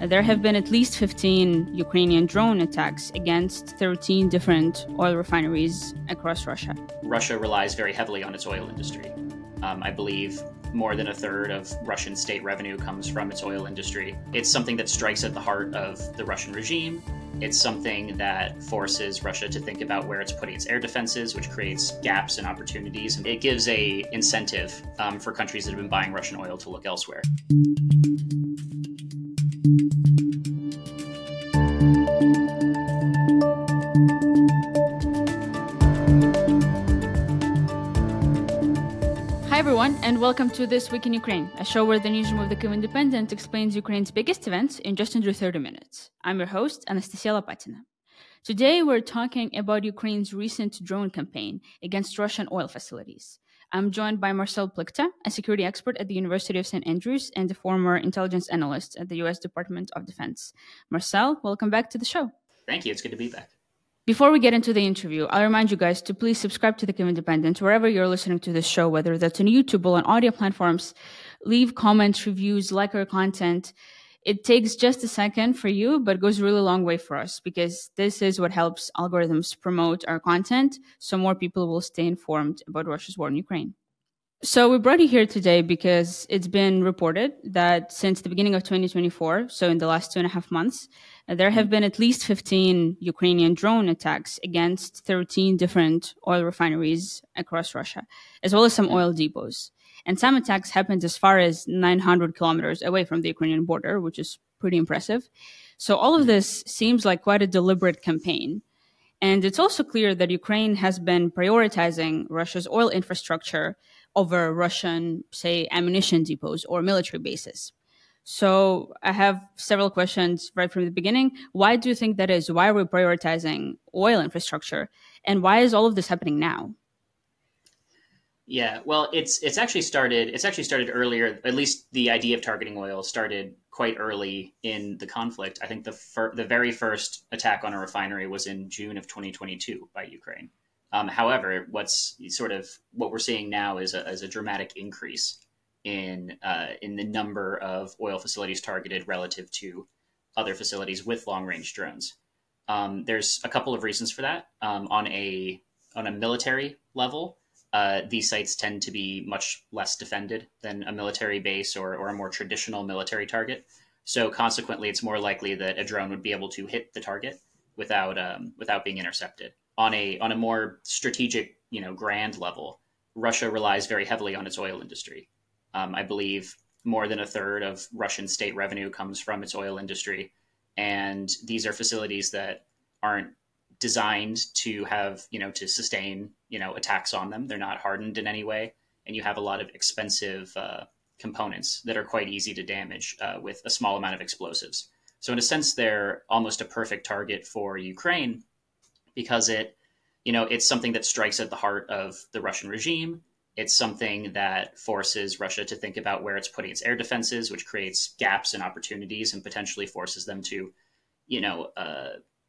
There have been at least 15 Ukrainian drone attacks against 13 different oil refineries across Russia. Russia relies very heavily on its oil industry. I believe more than a third of Russian state revenue comes from its oil industry. It's something that strikes at the heart of the Russian regime. It's something that forces Russia to think about where it's putting its air defenses, which creates gaps and opportunities. It gives a incentive for countries that have been buying Russian oil to look elsewhere. Hi everyone, and welcome to This Week in Ukraine, a show where the newsroom of the Kyiv Independent explains Ukraine's biggest events in just under 30 minutes. I'm your host, Anastasiia Lapatina. Today we're talking about Ukraine's recent drone campaign against Russian oil facilities. I'm joined by Marcel Plichta, a security expert at the University of St. Andrews and a former intelligence analyst at the U.S. Department of Defense. Marcel, welcome back to the show. Thank you. It's good to be back. Before we get into the interview, I'll remind you guys to please subscribe to the Kyiv Independent wherever you're listening to this show, whether that's on YouTube or on audio platforms. Leave comments, reviews, like our content. It takes just a second for you, but goes a really long way for us because this is what helps algorithms promote our content so more people will stay informed about Russia's war in Ukraine. So we brought you here today because it's been reported that since the beginning of 2024, so in the last 2.5 months, there have been at least 15 Ukrainian drone attacks against 13 different oil refineries across Russia, as well as some oil depots. And some attacks happened as far as 900 kilometers away from the Ukrainian border, which is pretty impressive. So all of this seems like quite a deliberate campaign. And it's also clear that Ukraine has been prioritizing Russia's oil infrastructure over Russian, say, ammunition depots or military bases. So I have several questions right from the beginning. Why do you think that is? Why are we prioritizing oil infrastructure? And why is all of this happening now? Yeah, well, it's actually started earlier. At least the idea of targeting oil started quite early in the conflict. I think the very first attack on a refinery was in June of 2022 by Ukraine. However, what we're seeing now is a dramatic increase in the number of oil facilities targeted relative to other facilities with long-range drones. There's a couple of reasons for that. On a military level, these sites tend to be much less defended than a military base or a more traditional military target. So consequently, it's more likely that a drone would be able to hit the target without being intercepted. On a more strategic, grand level, Russia relies very heavily on its oil industry. I believe more than a third of Russian state revenue comes from its oil industry. And these are facilities that aren't designed to have, to sustain, attacks on them. They're not hardened in any way. And you have a lot of expensive components that are quite easy to damage with a small amount of explosives. So in a sense, they're almost a perfect target for Ukraine because it's something that strikes at the heart of the Russian regime. It's something that forces Russia to think about where it's putting its air defenses, which creates gaps and opportunities and potentially forces them to,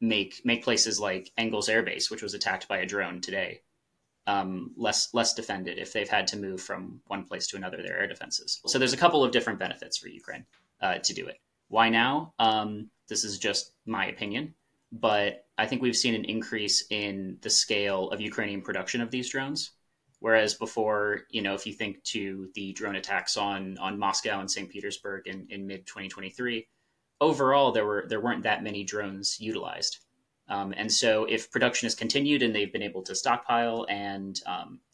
make places like Engels Air Base, which was attacked by a drone today, less defended if they've had to move from one place to another, their air defenses. So there's a couple of different benefits for Ukraine to do it. Why now? This is just my opinion, but I think we've seen an increase in the scale of Ukrainian production of these drones. Whereas before, if you think to the drone attacks on Moscow and St. Petersburg in mid-2023, overall, there weren't that many drones utilized. And so if production has continued and they've been able to stockpile and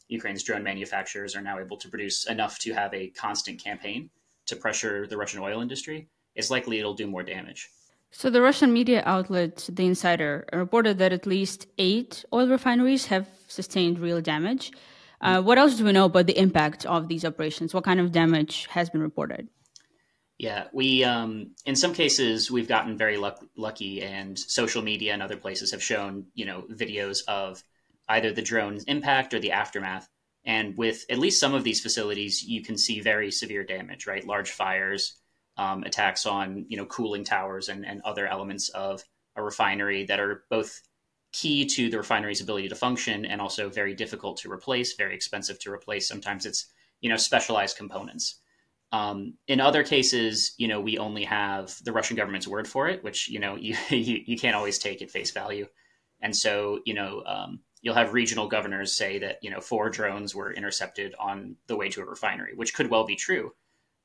Ukraine's drone manufacturers are now able to produce enough to have a constant campaign to pressure the Russian oil industry, it's likely it'll do more damage. So the Russian media outlet, The Insider, reported that at least 8 oil refineries have sustained real damage. What else do we know about the impact of these operations? What kind of damage has been reported? Yeah, we in some cases we've gotten very lucky, and social media and other places have shown videos of either the drone's impact or the aftermath. And with at least some of these facilities, you can see very severe damage, right? Large fires, attacks on cooling towers and other elements of a refinery that are both key to the refinery's ability to function and also very difficult to replace, very expensive to replace. Sometimes it's specialized components. In other cases, we only have the Russian government's word for it, which, you can't always take at face value. And so, you'll have regional governors say that, 4 drones were intercepted on the way to a refinery, which could well be true.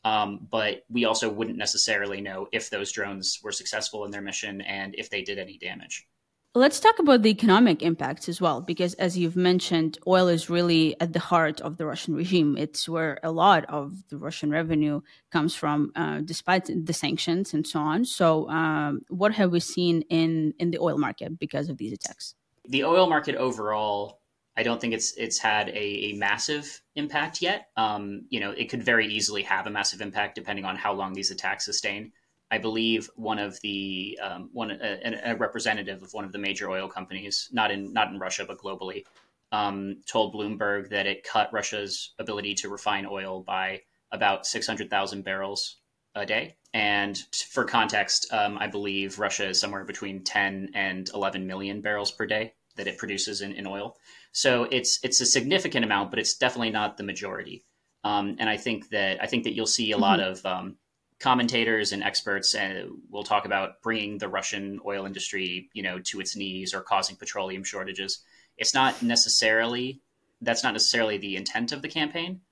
But we also wouldn't necessarily know if those drones were successful in their mission and if they did any damage. Let's talk about the economic impacts as well, because as you've mentioned, oil is really at the heart of the Russian regime. It's where a lot of the Russian revenue comes from, despite the sanctions and so on. So what have we seen in the oil market because of these attacks? The oil market overall, I don't think it's had a massive impact yet. It could very easily have a massive impact depending on how long these attacks sustain. I believe a representative of one of the major oil companies, not in Russia but globally, told Bloomberg that it cut Russia's ability to refine oil by about 600,000 barrels a day. And for context, I believe Russia is somewhere between 10 and 11 million barrels per day that it produces in oil. So it's a significant amount, but it's definitely not the majority. And I think that you'll see a lot of commentators and experts will talk about bringing the Russian oil industry, to its knees or causing petroleum shortages. That's not necessarily the intent of the campaign.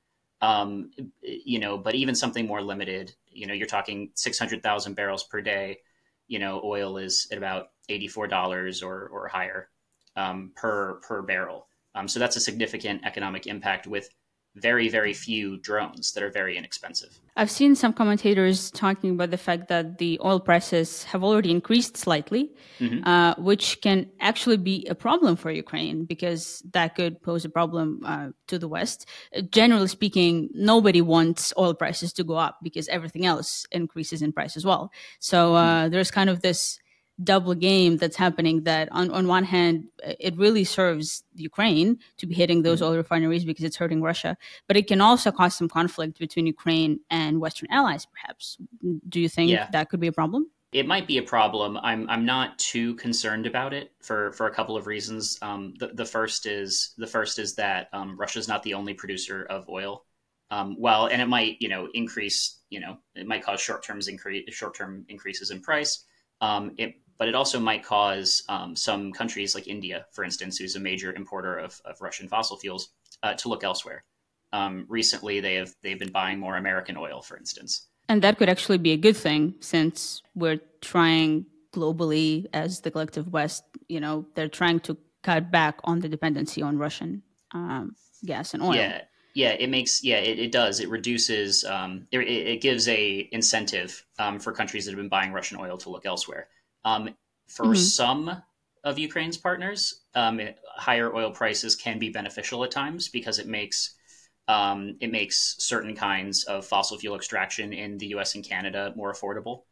But even something more limited, you're talking 600,000 barrels per day. Oil is at about $84 or higher per barrel. So that's a significant economic impact with very, very few drones that are very inexpensive. I've seen some commentators talking about the fact that the oil prices have already increased slightly, which can actually be a problem for Ukraine because that could pose a problem to the West. Generally speaking, nobody wants oil prices to go up because everything else increases in price as well. So there's kind of this double game that's happening that on one hand, it really serves Ukraine to be hitting those oil refineries because it's hurting Russia, but it can also cause some conflict between Ukraine and Western allies, perhaps. Do you think that could be a problem? It might be a problem. I'm not too concerned about it for a couple of reasons. The first is that Russia's not the only producer of oil. And it might increase. It might cause short-term increases in price. But it also might cause some countries like India, for instance, who's a major importer of Russian fossil fuels, to look elsewhere. Recently, they've been buying more American oil, for instance. And that could actually be a good thing since we're trying globally as the collective West, they're trying to cut back on the dependency on Russian gas and oil. It does. It reduces, it gives a incentive for countries that have been buying Russian oil to look elsewhere. For some of Ukraine's partners, higher oil prices can be beneficial at times because it makes certain kinds of fossil fuel extraction in the US and Canada more affordable.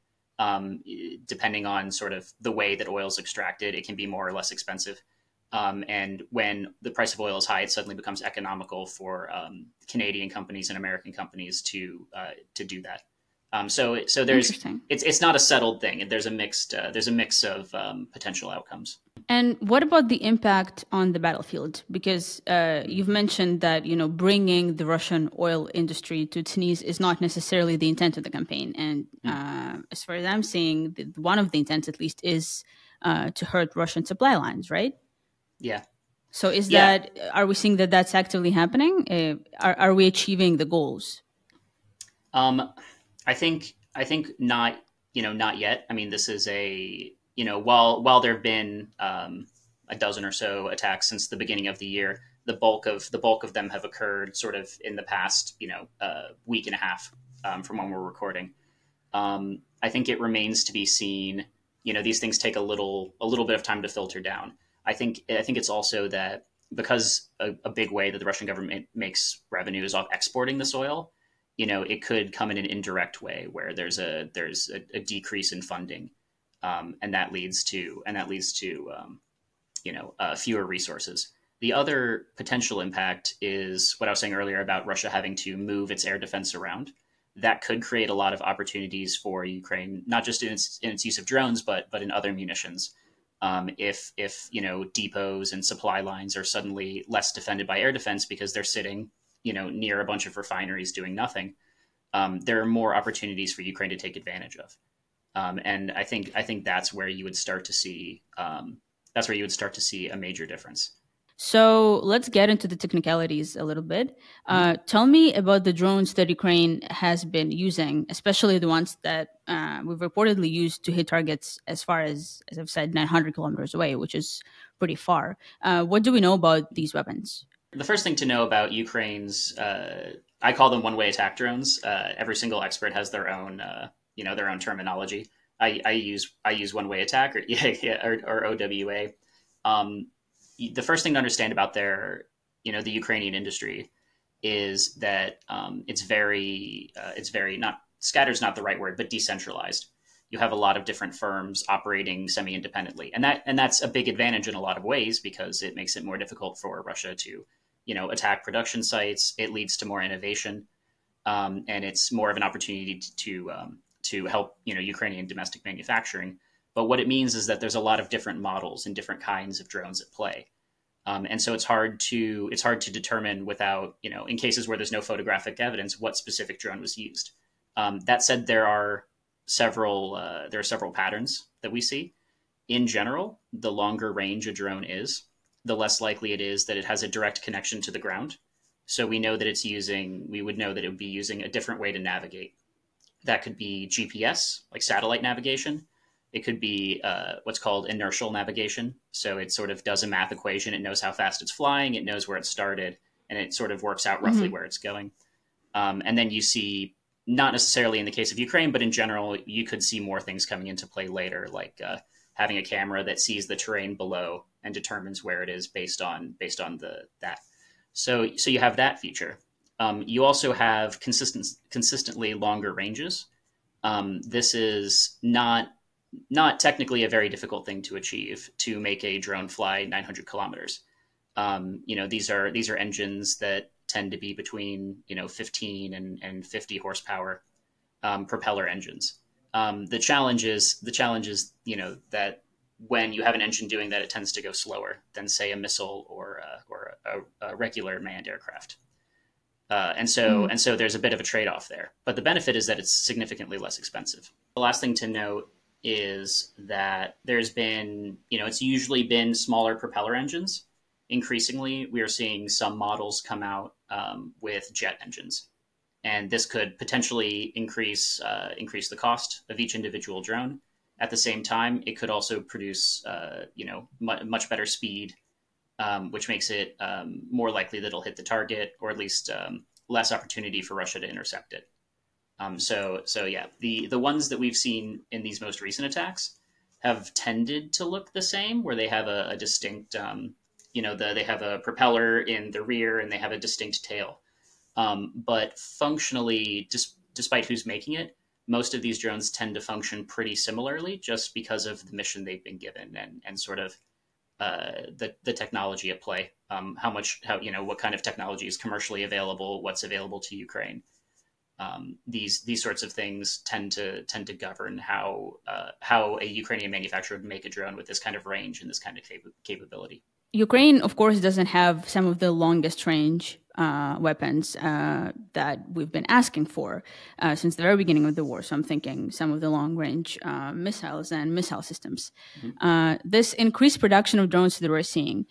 Depending on sort of the way that oil is extracted, it can be more or less expensive. And when the price of oil is high, it suddenly becomes economical for Canadian companies and American companies to do that. So there's it's not a settled thing. There's a mix of potential outcomes. And what about the impact on the battlefield? Because you've mentioned that bringing the Russian oil industry to its knees is not necessarily the intent of the campaign. And as far as I'm seeing, one of the intents at least is to hurt Russian supply lines, right? Yeah. So are we seeing that that's actively happening? Are we achieving the goals? I think not. Not yet. I mean, this is while there have been a dozen or so attacks since the beginning of the year, the bulk of them have occurred sort of in the past week and a half from when we're recording. I think it remains to be seen. These things take a little bit of time to filter down. I think it's also that because a big way that the Russian government makes revenue is off exporting this oil. It could come in an indirect way where there's a decrease in funding, and that leads to fewer resources. The other potential impact is what I was saying earlier about Russia having to move its air defense around. That could create a lot of opportunities for Ukraine, not just in its use of drones, but in other munitions. If depots and supply lines are suddenly less defended by air defense because they're sitting near a bunch of refineries doing nothing, there are more opportunities for Ukraine to take advantage of. And I think that's where you would start to see a major difference. So let's get into the technicalities a little bit. Tell me about the drones that Ukraine has been using, especially the ones that we've reportedly used to hit targets as far as I've said, 900 kilometers away, which is pretty far. What do we know about these weapons? The first thing to know about Ukraine's, I call them one-way attack drones. Every single expert has their own, their own terminology. I use one-way attack or OWA. The first thing to understand about the Ukrainian industry is that it's very not scattered is not the right word, but decentralized. You have a lot of different firms operating semi-independently, and that's a big advantage in a lot of ways because it makes it more difficult for Russia to, attack production sites. It leads to more innovation, and it's more of an opportunity to help Ukrainian domestic manufacturing. But what it means is that there's a lot of different models and different kinds of drones at play. And so it's hard to determine without, in cases where there's no photographic evidence, what specific drone was used. That said, there are several patterns that we see. In general, the longer range a drone is, the less likely it is that it has a direct connection to the ground. So we would know that it would be using a different way to navigate. That could be GPS, like satellite navigation. It could be what's called inertial navigation. So it sort of does a math equation. It knows how fast it's flying. It knows where it started, and it sort of works out roughly where it's going. And then you see, not necessarily in the case of Ukraine, but in general, you could see more things coming into play later, like having a camera that sees the terrain below and determines where it is based on that. So you have that feature. You also have consistently longer ranges. This is not technically a very difficult thing to achieve, to make a drone fly 900 kilometers. These are engines that tend to be between 15 and 50 horsepower propeller engines. The challenge is that when you have an engine doing that, it tends to go slower than, say, a missile or a regular manned aircraft. And so there's a bit of a trade-off there. But the benefit is that it's significantly less expensive. The last thing to note is that there's been, it's usually been smaller propeller engines. Increasingly, we are seeing some models come out with jet engines. And this could potentially increase the cost of each individual drone. At the same time, it could also produce, much better speed, which makes it more likely that it'll hit the target, or at least less opportunity for Russia to intercept it. So yeah, the ones that we've seen in these most recent attacks have tended to look the same, where they have a distinct, they have a propeller in the rear and they have a distinct tail. But functionally, despite who's making it, most of these drones tend to function pretty similarly, just because of the mission they've been given and sort of the technology at play. What kind of technology is commercially available, what's available to Ukraine. These sorts of things tend to govern how a Ukrainian manufacturer would make a drone with this kind of range and this kind of capability. Ukraine, of course, doesn't have some of the longest range weapons that we've been asking for since the very beginning of the war. So I'm thinking some of the long range missiles and missile systems. Mm-hmm. This increased production of drones that we're seeing,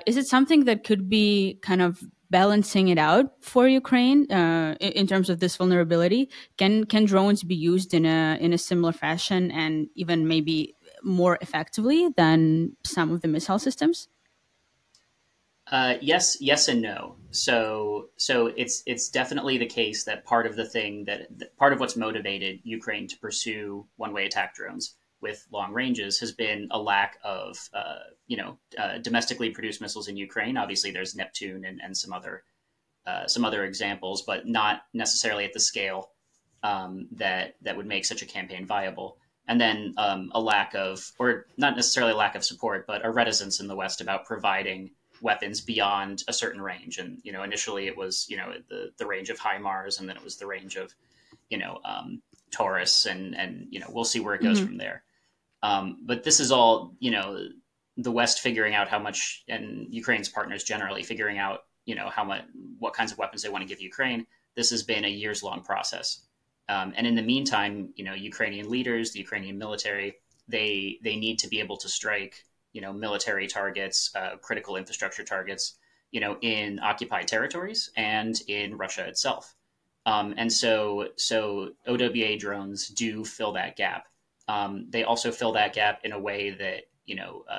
is it something that could be kind of balancing it out for Ukraine in terms of this vulnerability? Can drones be used in a similar fashion and even maybe more effectively than some of the missile systems? Yes and no. So it's definitely the case that part of what's motivated Ukraine to pursue one-way attack drones with long ranges has been a lack of domestically produced missiles in Ukraine. Obviously, there's Neptune and some other examples, but not necessarily at the scale that would make such a campaign viable. And then a lack of, or not necessarily a lack of support, but a reticence in the West about providing weapons beyond a certain range. And, initially it was, the range of HIMARS, and then it was the range of, Taurus, and we'll see where it goes from there. But this is all, the West figuring out how much, and Ukraine's partners generally figuring out, what kinds of weapons they want to give Ukraine, This has been a years-long process. And in the meantime, Ukrainian leaders, the Ukrainian military, they need to be able to strike, military targets, critical infrastructure targets, in occupied territories and in Russia itself. And so OWA drones do fill that gap. They also fill that gap in a way that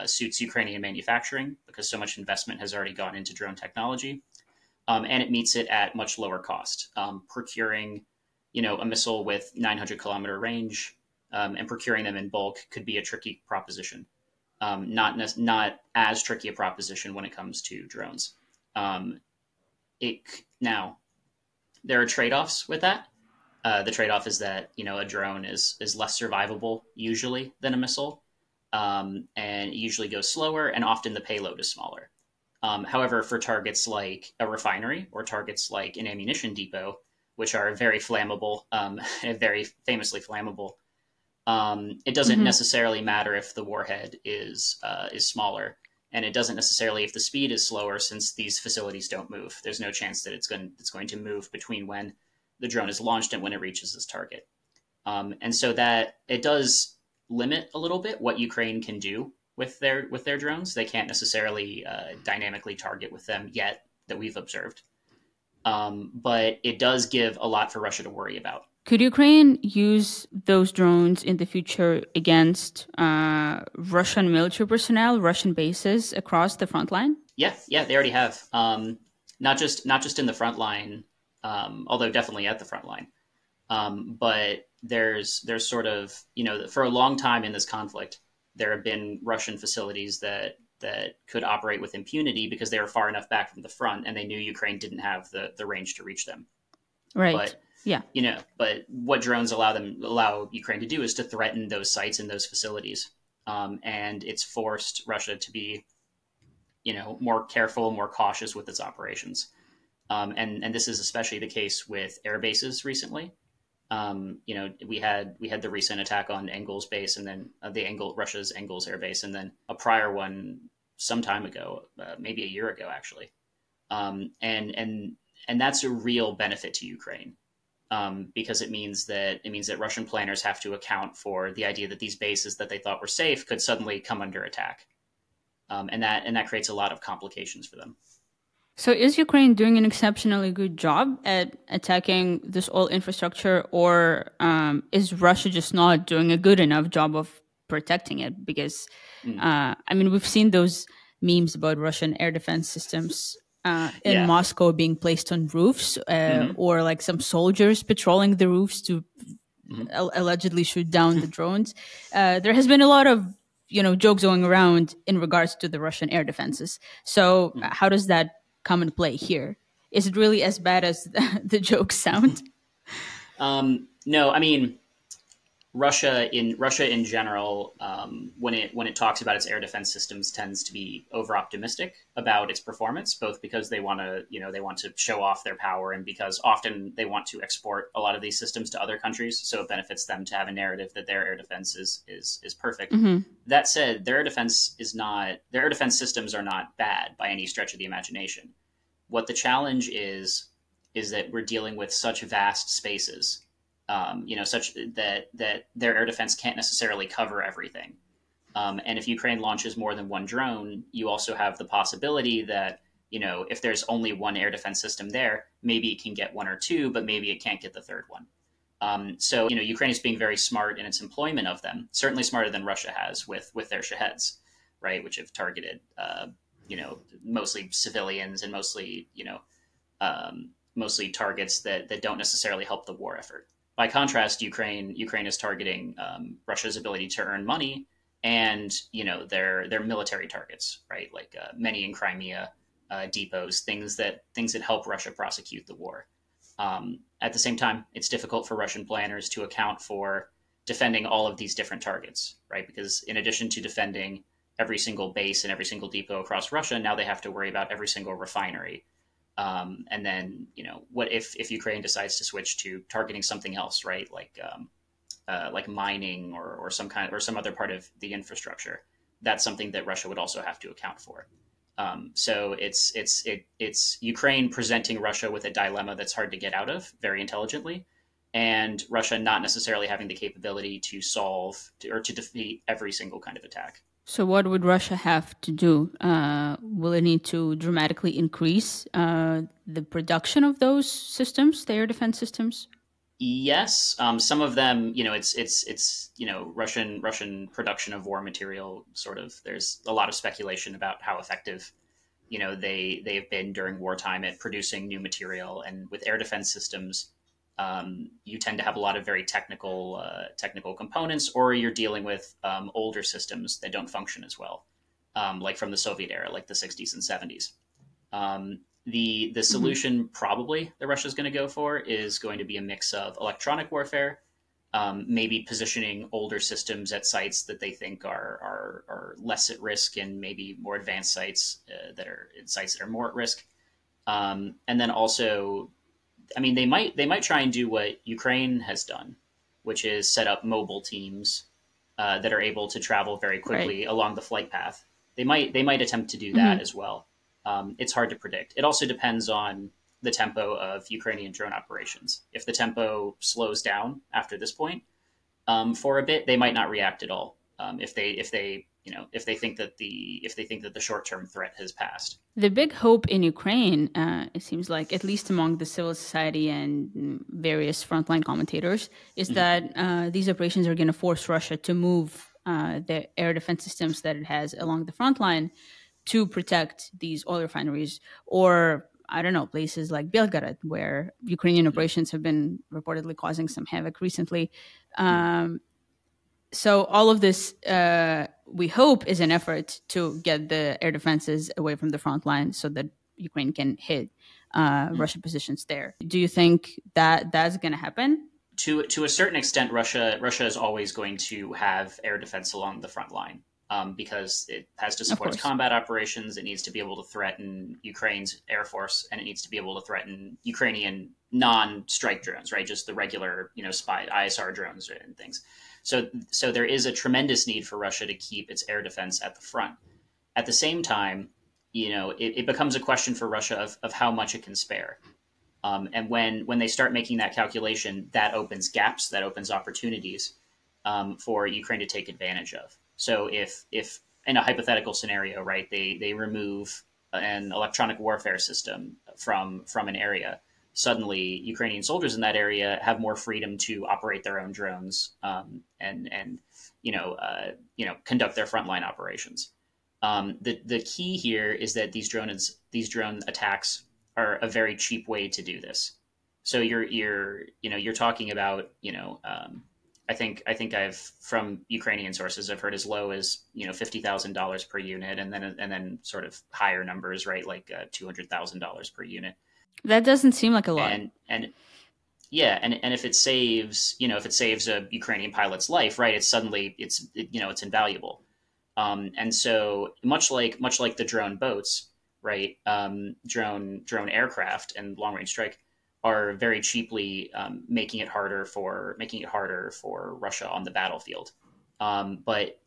suits Ukrainian manufacturing, because so much investment has already gone into drone technology, and it meets it at much lower cost. Procuring, a missile with 900-kilometer range and procuring them in bulk could be a tricky proposition. Not as tricky a proposition when it comes to drones. Now, there are trade-offs with that. The trade-off is that a drone is less survivable usually than a missile, and it usually goes slower, and often the payload is smaller. However, for targets like a refinery or targets like an ammunition depot, which are very flammable, very famously flammable, it doesn't necessarily matter if the warhead is smaller, and it doesn't necessarily if the speed is slower, since these facilities don't move. There's no chance that it's going to move between when the drone is launched and when it reaches its target. And so that it does limit a little bit what Ukraine can do with their drones. They can't necessarily dynamically target with them yet, that we've observed. But it does give a lot for Russia to worry about. Could Ukraine use those drones in the future against Russian military personnel, Russian bases across the front line? Yeah, they already have. Not just in the front line, although definitely at the front line. But there's sort of, for a long time in this conflict, there have been Russian facilities that could operate with impunity because they were far enough back from the front, and they knew Ukraine didn't have the range to reach them. Right. But, but what drones allow Ukraine to do is to threaten those sites and those facilities. And it's forced Russia to be, more careful, more cautious with its operations. And this is especially the case with air bases recently. We had the recent attack on Engels base, and then Russia's Engels air base, and then a prior one some time ago, maybe a year ago, actually. And that's a real benefit to Ukraine, because it means that Russian planners have to account for the idea that these bases that they thought were safe could suddenly come under attack, and that creates a lot of complications for them. So is Ukraine doing an exceptionally good job at attacking this oil infrastructure, or is Russia just not doing a good enough job of protecting it? Because, we've seen those memes about Russian air defense systems in Moscow being placed on roofs, or like some soldiers patrolling the roofs to allegedly shoot down the drones. There has been a lot of, jokes going around in regards to the Russian air defenses. So how does that come and play here? Is it really as bad as the jokes sound? No, Russia in general, when it talks about its air defense systems, tends to be over optimistic about its performance, both because they want to show off their power, and because often they want to export a lot of these systems to other countries, so it benefits them to have a narrative that their air defense is perfect. That said, their air defense systems are not bad by any stretch of the imagination. What the challenge is that we're dealing with such vast spaces, such that their air defense can't necessarily cover everything. And if Ukraine launches more than one drone, you also have the possibility that, if there's only one air defense system there, maybe it can get one or two, but maybe it can't get the third one. So Ukraine is being very smart in its employment of them, certainly smarter than Russia has with their Shaheds, right, which have targeted, mostly civilians and mostly targets that don't necessarily help the war effort. By contrast, Ukraine is targeting Russia's ability to earn money and their military targets, right? Like many in Crimea, depots, things that help Russia prosecute the war. At the same time, it's difficult for Russian planners to account for defending all of these different targets, right? Because in addition to defending every single base and every single depot across Russia, now they have to worry about every single refinery. And then, what if Ukraine decides to switch to targeting something else, right? Like mining or some other part of the infrastructure. That's something that Russia would also have to account for. So it's Ukraine presenting Russia with a dilemma that's hard to get out of very intelligently, and Russia not necessarily having the capability to solve or to defeat every single kind of attack. So, what would Russia have to do? Will it need to dramatically increase the production of those systems, the air defense systems? Yes, some of them, it's Russian production of war material. Sort of, there's a lot of speculation about how effective, they've been during wartime at producing new material. And with air defense systems, you tend to have a lot of very technical components, or you're dealing with older systems that don't function as well, like from the Soviet era, like the 60s and 70s. The solution probably that Russia's going to go for is going to be a mix of electronic warfare, maybe positioning older systems at sites that they think are less at risk, and maybe more advanced sites that are more at risk. And then also, I mean, they might try and do what Ukraine has done, which is set up mobile teams that are able to travel very quickly along the flight path. They might attempt to do that as well. It's hard to predict. It also depends on the tempo of Ukrainian drone operations. If the tempo slows down after this point for a bit, they might not react at all. If they think that the short-term threat has passed. The big hope in Ukraine, it seems like, at least among the civil society and various frontline commentators, is that these operations are going to force Russia to move the air defense systems that it has along the front line to protect these oil refineries, or I don't know, places like Belgorod, where Ukrainian operations have been reportedly causing some havoc recently. So all of this, we hope, is an effort to get the air defenses away from the front line so that Ukraine can hit Russian positions there. Do you think that that's going to happen? To a certain extent, Russia is always going to have air defense along the front line. Because it has to support its combat operations. It needs to be able to threaten Ukraine's air force, and it needs to be able to threaten Ukrainian non-strike drones, right? Just the regular, spy ISR drones and things. So there is a tremendous need for Russia to keep its air defense at the front. At the same time, it becomes a question for Russia of how much it can spare. And when they start making that calculation, that opens gaps, that opens opportunities for Ukraine to take advantage of. So if in a hypothetical scenario, right, they remove an electronic warfare system from an area, suddenly Ukrainian soldiers in that area have more freedom to operate their own drones and conduct their frontline operations. The key here is that these drone attacks are a very cheap way to do this. So you're talking about I think I've, from Ukrainian sources, I've heard as low as $50,000 per unit, and then sort of higher numbers, right, like $200,000 per unit. That doesn't seem like a lot. And if it saves a Ukrainian pilot's life, right, it's invaluable. And so much like the drone boats, right, drone aircraft and long range strike are very cheaply making it harder for Russia on the battlefield. But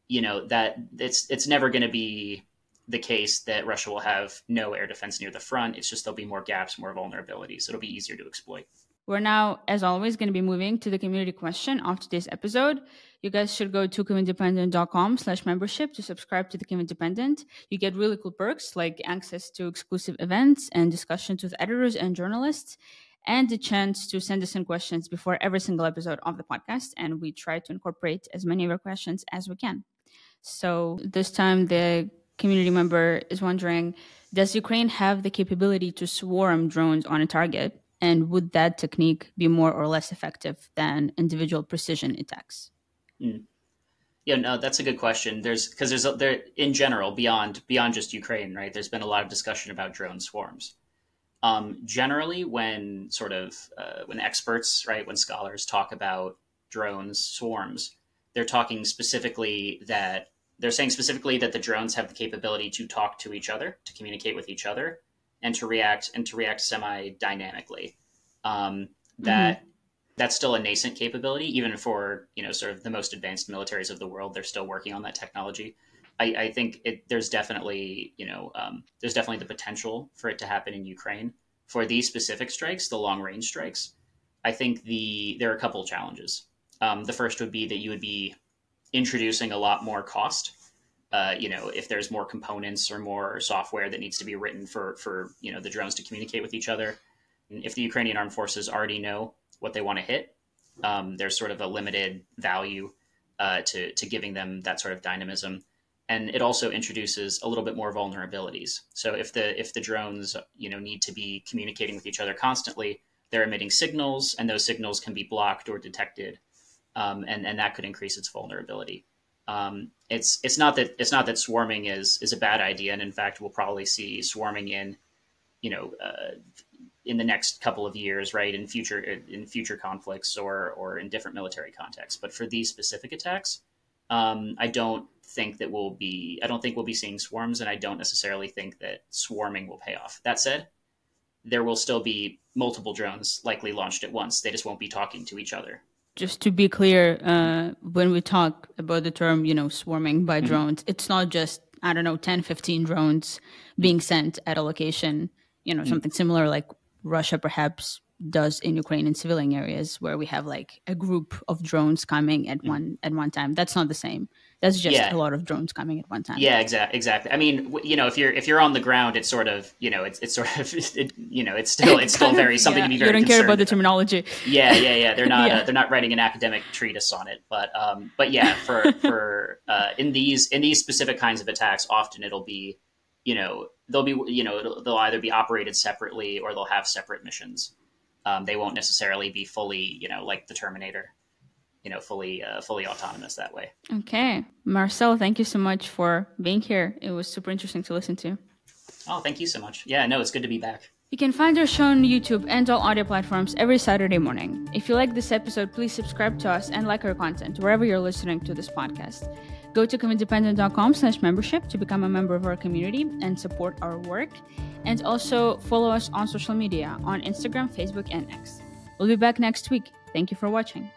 that it's never going to be the case that Russia will have no air defense near the front. It's just there'll be more gaps, more vulnerabilities. It'll be easier to exploit. We're now, as always, going to be moving to the community question of today's episode. You guys should go to kyivindependent.com/membership to subscribe to the Kyiv Independent. You get really cool perks like access to exclusive events and discussions with editors and journalists, and the chance to send us in questions before every single episode of the podcast. And we try to incorporate as many of your questions as we can. So this time, the community member is wondering, does Ukraine have the capability to swarm drones on a target? And would that technique be more or less effective than individual precision attacks? Yeah, no, that's a good question. There's in general, beyond just Ukraine, right? There's been a lot of discussion about drone swarms. Generally, when experts, right, when scholars talk about drones swarms, they're saying specifically that the drones have the capability to talk to each other, to communicate with each other, and to react semi-dynamically. That's still a nascent capability, even for sort of the most advanced militaries of the world. They're still working on that technology. I think there's definitely, there's definitely the potential for it to happen in Ukraine. For these specific strikes, the long range strikes, I think there are a couple of challenges. The first would be that you would be introducing a lot more cost. If there's more components or more software that needs to be written for the drones to communicate with each other. If the Ukrainian armed forces already know what they want to hit, there's sort of a limited value to giving them that sort of dynamism. And it also introduces a little bit more vulnerabilities. So if the drones need to be communicating with each other constantly, they're emitting signals, and those signals can be blocked or detected, and that could increase its vulnerability. It's not that swarming is a bad idea, and in fact, we'll probably see swarming in the next couple of years, right, in future conflicts or in different military contexts. But for these specific attacks, I don't think we'll be seeing swarms, and I don't necessarily think that swarming will pay off. That said, there will still be multiple drones likely launched at once. They just won't be talking to each other. Just to be clear, when we talk about the term, swarming by drones, it's not just, 10, 15 drones being sent at a location, something similar like Russia perhaps does in Ukraine in civilian areas, where we have like a group of drones coming at one time. That's not the same. That's just a lot of drones coming at one time. Yeah, exactly. I mean, if you're on the ground, it's sort of, it's still very something to be very. You don't care about the terminology. Yeah. They're not writing an academic treatise on it, but yeah, for in these specific kinds of attacks, often it'll be, they'll either be operated separately or they'll have separate missions. They won't necessarily be fully, like the Terminator, fully autonomous that way. Okay. Marcel, thank you so much for being here. It was super interesting to listen to. Oh, thank you so much. Yeah, no, it's good to be back. You can find our show on YouTube and all audio platforms every Saturday morning. If you like this episode, please subscribe to us and like our content wherever you're listening to this podcast. Go to kyivindependent.com/membership to become a member of our community and support our work. And also follow us on social media on Instagram, Facebook, and X. We'll be back next week. Thank you for watching.